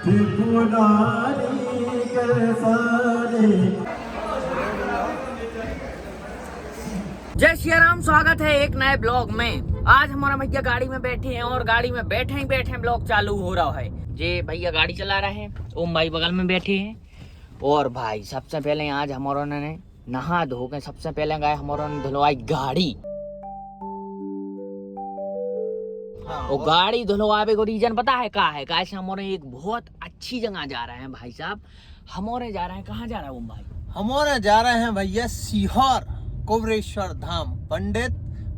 जय श्री राम। स्वागत है एक नए ब्लॉग में। आज हमारा भैया गाड़ी में बैठे हैं और गाड़ी में बैठे ही बैठे ब्लॉग चालू हो रहा है। ये भैया गाड़ी चला रहे हैं, ओम भाई बगल में बैठे हैं। और भाई सबसे पहले आज हमारों ने नहा धो के सबसे पहले गए हमारों ने धुलवाई गाड़ी। और गाड़ी धुलवावे को रीजन पता है का है? कैसे हमारे एक बहुत अच्छी जगह जा रहे हैं भाई साहब। हमारे जा रहे हैं, कहाँ जा रहे हैं ओम भाई? हमारे जा रहे हैं भैया सीहोर कुबरेश्वर धाम। पंडित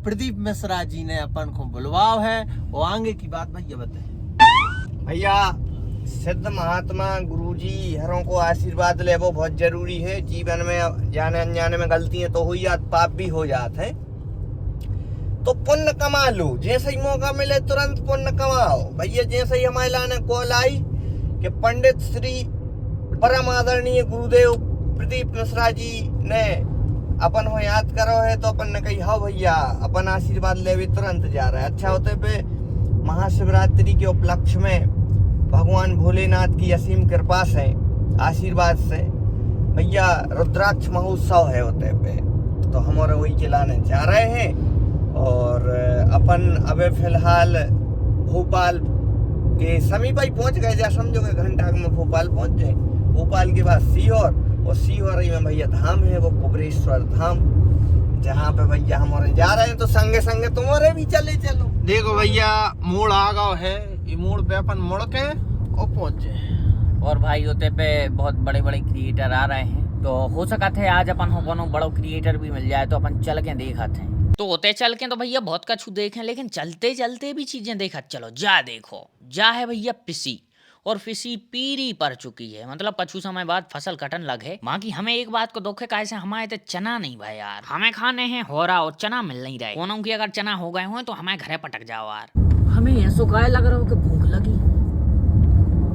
प्रदीप मिश्रा जी ने अपन को बुलवाओ है। और आगे की बात भैया बताए। भैया सिद्ध महात्मा गुरुजी हरों को आशीर्वाद ले वो बहुत जरूरी है। जीवन में जाने अनजाने में गलतियां तो हुई, पाप भी हो जाते हैं, तो पुण्य कमा लो। जैसे ही मौका मिले तुरंत पुण्य कमाओ भैया। जैसे ही हमारे लाने कॉल आई कि पंडित श्री परम आदरणीय गुरुदेव प्रदीप मिश्रा जी ने अपन हो याद करो है, तो अपन ने कही हाँ भैया अपन आशीर्वाद ले भी तुरंत जा रहा है। अच्छा होते पे महाशिवरात्रि के उपलक्ष्य में भगवान भोलेनाथ की असीम कृपा से आशीर्वाद से भैया रुद्राक्ष महोत्सव है होते पे, तो हमारे वही खिलाने जा रहे हैं। और अपन अबे फिलहाल भोपाल के समीप ही पहुंच गए, जा समझो कि घंटा में भोपाल पहुंच जाए। भोपाल के बाद सीहोर, और सीहोर में भैया धाम है वो कुबरेश्वर धाम, जहाँ पे भैया हमारे जा रहे हैं। तो संगे संगे तुम्हारे भी चले चलो। देखो भैया मोड़ आ गया है, ये मोड़ पे अपन मुड़ के और पहुंच जाए। और भाई होते पे बहुत बड़े बड़े क्रिएटर आ रहे हैं, तो हो सका थे आज अपन हो कोनो बड़ो क्रिएटर भी मिल जाए तो अपन चल के देखा थे। तो होते चल के तो भैया बहुत कछु देखें, लेकिन चलते चलते भी चीजें देखा चलो। जा देखो, जा है भैया पिसी, और फिसी पीरी पड़ चुकी है, मतलब पछू समय बाद फसल कटन लगे। बाकी हमें एक बात को दुख है, कैसे हमारे तो चना नहीं भाई यार। हमें खाने हैं होरा और चना मिल नहीं रहे। कोनों की अगर चना हो गए हो तो हमें घरे पटक जाओ यार। हमें ऐसो काय लग रहा हो कि भूख लगी।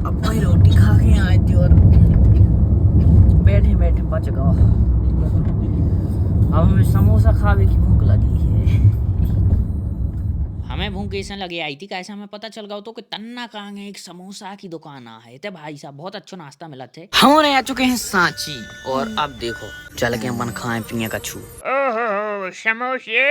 अब भाई रोटी खा के आए थे और बैठे बैठे बच गओ। अब हमें समोसा खावे की भूख लगी है। हमें भूख ऐसे लगे आई थी, कैसे हमें पता चल गया तो कि तन्ना कहाँ एक समोसा की दुकान है। ते भाई साहब बहुत अच्छा नाश्ता मिला थे। हमारे आ चुके हैं सांची, और अब देखो चल के अपन खाए पिए कछु। ओहो समोसे,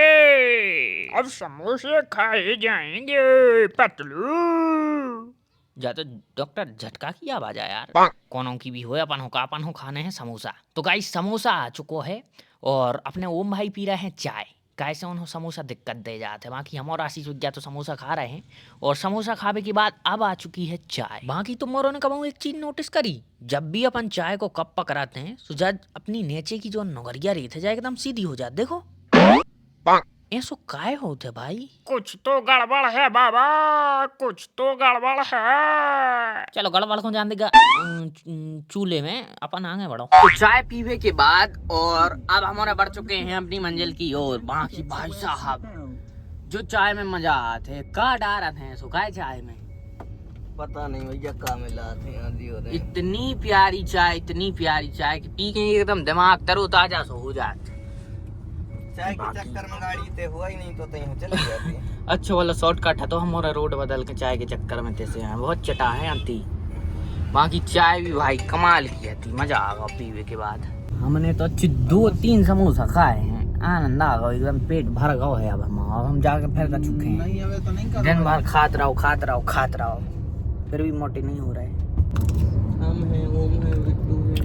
अब समोसे खाए जाएंगे पतलू। जा तो डॉक्टर झटका की आवाज आया यार। कोनों की भी हो अपन हो खाने हैं समोसा। तो गाइस समोसा आ चुको है, और अपने ओम भाई पी रहे हैं चाय। कैसे उन्होंने समोसा दिक्कत दे जाते हैं। बाकी हम और आशीष विद्या तो समोसा खा रहे हैं, और समोसा खाने के बाद अब आ चुकी है चाय। बाकी तुम औरों ने कब एक चीज नोटिस करी, जब भी अपन चाय को कप पकड़ाते हैं तो जब अपनी नीचे की जो नगरिया रेत है जाए एकदम सीधी हो जाती। देखो ऐसो काय होते भाई? कुछ तो गड़बड़ है बाबा, कुछ तो गड़बड़ है। चलो गड़बड़ को जान देगा चूल्हे में, अपन आगे बढ़ो। तो चाय पीवे के बाद और अब हमारे बढ़ चुके हैं अपनी मंजिल की ओर। बाकी भाई साहब जो चाय में मजा आते का डारा थे सुखाए चाय में, पता नहीं भैया का मिला थे। इतनी प्यारी चाय, इतनी प्यारी चाय कि पी के एकदम दिमाग तरोताजा सो हो जाते। चाय के चक्कर में गाड़ी ते हुआ ही नहीं तो तहीं चली जाती। अच्छा वाला शॉर्टकट है, तो हमारा रोड बदल के चाय के चक्कर में तैसे हैं बहुत चटा है आती। बाकी चाय भी भाई कमाल की थी, मजा आ गया पीवे के बाद। हमने तो अच्छी 2-3 समोसा खाए हैं, आनंद आ गया एकदम, पेट भर गया है। अब हम जाके फिर का चुके हैं, दिन भर खात रहो, फिर भी मोटे नहीं हो रहे। हम हैं ओम है बिट्टू है।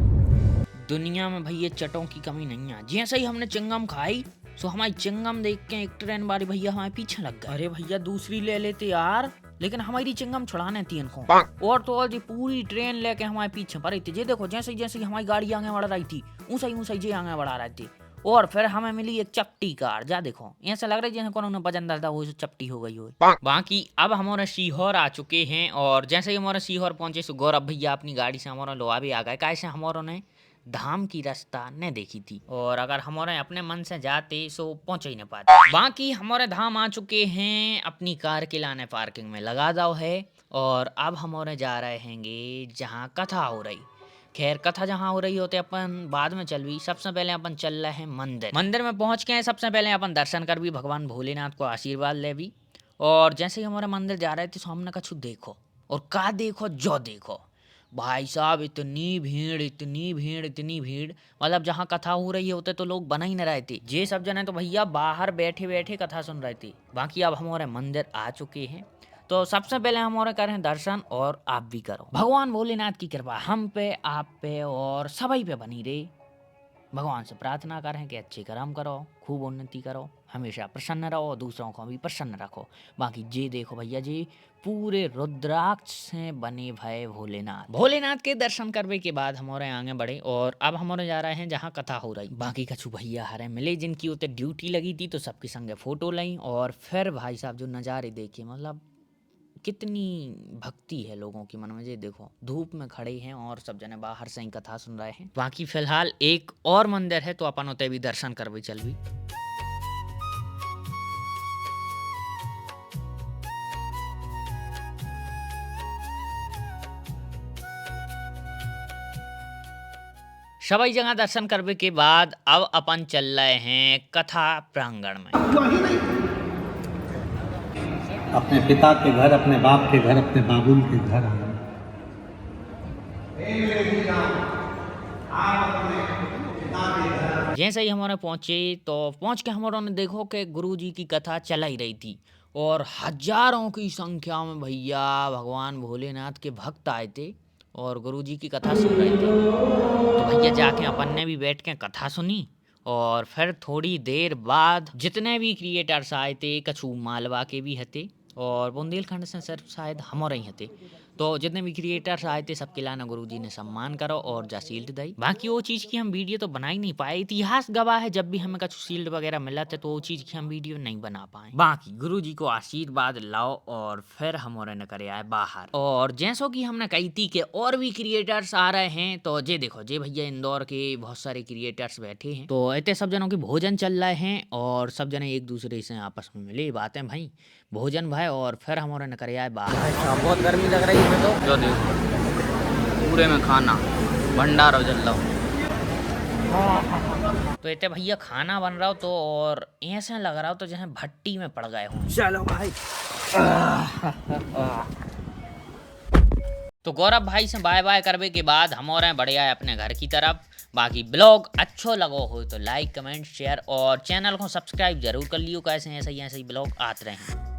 दुनिया में भैया चटों की कमी नहीं है। जैसे ही हमने चिंगम खाई तो हमारी चिंगम देख के एक ट्रेन वाली भैया हमारे पीछे लग गए। अरे भैया दूसरी ले लेते यार, लेकिन हमारी चिंगम छुड़ाने थी इनको। और तो और जी पूरी ट्रेन लेके हमारे पीछे पड़ी थी। ये देखो जैसे जैसे हमारी गाड़ी आगे बढ़ रही थी ऊंचाई जे आगे बढ़ा रही थी। और फिर हमें मिली एक चपटी कार। जा देखो ऐसा लग रहा है जैसे कोनो वजन था वो चपटी हो गई हो। बाकी अब हमारे सीहोर आ चुके हैं, और जैसे ही हमारे सीहोर पहुंचे सो गौरव भैया अपनी गाड़ी से हमारा लोहा भी आ गए। कैसे हमारों ने धाम की रास्ता न देखी थी, और अगर हमारे अपने मन से जाते सो पहुंच ही न पाते। बाकी हमारे धाम आ चुके हैं, अपनी कार के लाने पार्किंग में लगा दो है। और अब हमारे जा रहे हैंगे जहाँ कथा हो रही। खैर कथा जहाँ हो रही होते अपन बाद में चल भी, सबसे पहले अपन चल रहे हैं मंदिर में पहुंच के सबसे पहले अपन दर्शन कर भी, भगवान भोलेनाथ को आशीर्वाद ले भी। और जैसे ही हमारे मंदिर जा रहे थे तो हमने कछु देखो, और का देखो जो देखो भाई साहब इतनी भीड़ इतनी भीड़ इतनी भीड़, मतलब जहाँ कथा हो रही होते तो लोग बना ही न रहे थे। ये सब जने तो भैया बाहर बैठे बैठे कथा सुन रहे थे। बाकी अब हमारे मंदिर आ चुके हैं, तो सबसे पहले हम और करें दर्शन, और आप भी करो। भगवान भोलेनाथ की कृपा हम पे, आप पे और सभी पे बनी रहे। भगवान से प्रार्थना करें कि अच्छे कर्म करो, खूब उन्नति करो, हमेशा प्रसन्न रहो, दूसरों को भी प्रसन्न रखो। बाकी जी देखो भैया जी, पूरे रुद्राक्ष से बने भय भोलेनाथ। भोलेनाथ के दर्शन करने के बाद हमारे आगे बढ़े और अब हमारे जा रहे हैं जहाँ कथा हो रही। बाकी कछु भैया हरे मिले जिनकी उतने ड्यूटी लगी थी, तो सबके संगे फोटो ली और फिर भाई साहब जो नज़ारे देखे, मतलब कितनी भक्ति है लोगों की मन में। ये देखो धूप में खड़े हैं और सब जने बाहर से ही कथा सुन रहे हैं। बाकी फिलहाल एक और मंदिर है, तो अपन उते भी दर्शन करवे चल भी। सभी जगह दर्शन करने के बाद अब अपन चल रहे हैं कथा प्रांगण में। अपने पिता के घर, अपने बाप के घर, अपने बाबुल के घर आए। जैसे ही हमारे पहुंचे तो पहुंच के हमारों ने देखो कि गुरुजी की कथा चला ही रही थी और हजारों की संख्या में भैया भगवान भोलेनाथ के भक्त आए थे और गुरुजी की कथा सुन रहे थे। तो भैया जाके अपन ने भी बैठ के कथा सुनी और फिर थोड़ी देर बाद जितने भी क्रिएटर्स आए थे, कछु मालवा के भी हते और बुंदेलखंड से सिर्फ शायद हमारे ही हते, तो जितने भी क्रिएटर्स आए थे सबके लाना गुरुजी ने सम्मान करो और जा शील्ड दी। बाकी वो चीज़ की हम वीडियो तो बना ही नहीं पाए। इतिहास गवाह है, जब भी हमें कुछ शील्ड वगैरह मिला था तो वो चीज़ की हम वीडियो नहीं बना पाए। बाकी गुरुजी को आशीर्वाद लाओ और फिर हमारे न करे आए बाहर। और जैसो कि हमने कही थी कि और भी क्रिएटर्स आ रहे हैं, तो जे देखो जे भैया इंदौर के बहुत सारे क्रिएटर्स बैठे हैं, तो इतने सब जनों के भोजन चल रहे हैं और सब जने एक दूसरे से आपस में मिले बातें भाई भोजन भाई, और फिर हमारे न करे आए बाहर। बहुत गर्मी लग रही है तो जो देखो पूरे में खाना भंडारा जल रहा हो, तो इतने भैया खाना बन रहा हो तो और ऐसा लग रहा हो तो जैसे भट्टी में पड़ गए हो। चलो भाई। तो गौरव भाई से बाय बाय करने के बाद हम और हैं बढ़िया है अपने घर की तरफ। बाकी ब्लॉग अच्छो लगो हो तो लाइक कमेंट शेयर और चैनल को सब्सक्राइब जरूर कर लियो, कैसे ऐसे ही ब्लॉग आते रहें।